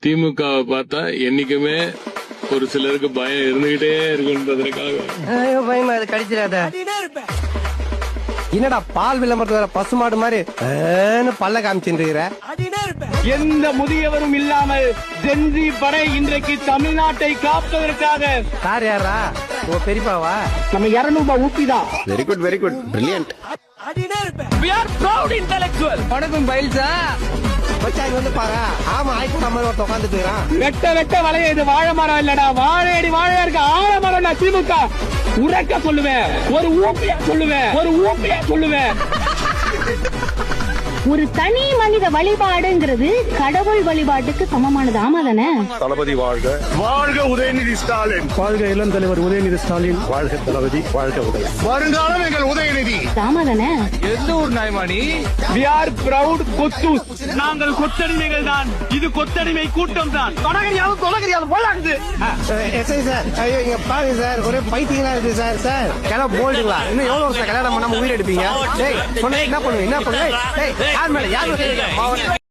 திமுகவை பார்த்தா என்னைக்குமே ஒரு சிலருக்கு பயம் இருந்துகிட்டே இருக்குன்றதுக்காக. பயமா அது கடிச்சிடாத. என்னடா பால் விளம்பரத்து வர பசுமாடு மாதிரி பல்ல காமிச்சுட்டு எந்த முதியவரும் இல்லாமல் ஜென்சி படை இன்றைக்கு தமிழ்நாட்டை காப்பதற்காக. சார் யாரா உங்க பெரியப்பாவா? நம்ம 200 ரூபாய் ஊப்பிதான். Very good brilliant. We are proud intellectual. படக்கும் பயில்சா பச்சாங்க வந்து பாரு. ஆமா ஆயிட்டு மாதிரி ஒருத்த உட்காந்துட்டு வெட்ட வெட்ட வளைய இது வாழை மரம் இல்லடா, வாழையடி வாழையா இருக்க ஆழமரம். நான் திமுக உறக்க சொல்லுவேன், ஒரு ஊப்பியா சொல்லுவேன். ஒரு தனி மனித வழிபாடுங்கிறது கடவுள் வழிபாட்டுக்கு சமமானது. ஆமா தானே? தளபதி வாழ்க, வாழ்க உதயநிதி ஸ்டாலின், வாழ்க இளம் தலைவர் உதயநிதி ஸ்டாலின், வாழ்க தளபதி, வாழ்க உதய வருங்காலம் எங்கள் உதயநிதி. ஆமா தானே? எந்த ஊர் நாய்மானி? We are proud கொத்தூஸ். நாங்கள் கொத்தடிமைகள் தான். இது கொத்தடிமை கூட்டம் தான். கொலகரியாவது போலாகுது. எஸ்ஐ சார், ஐயோ இங்க பாருங்க சார், ஒரே பைத்தியங்களா இருக்கு சார். சார் கிளம்ப போல்டுங்களா? இன்னும் எவ்வளவு வருஷம் கல்யாணம் பண்ணாம உயிர் எடுப்பீங்க? டேய் சொன்ன என்ன பண்ணுவீங்க?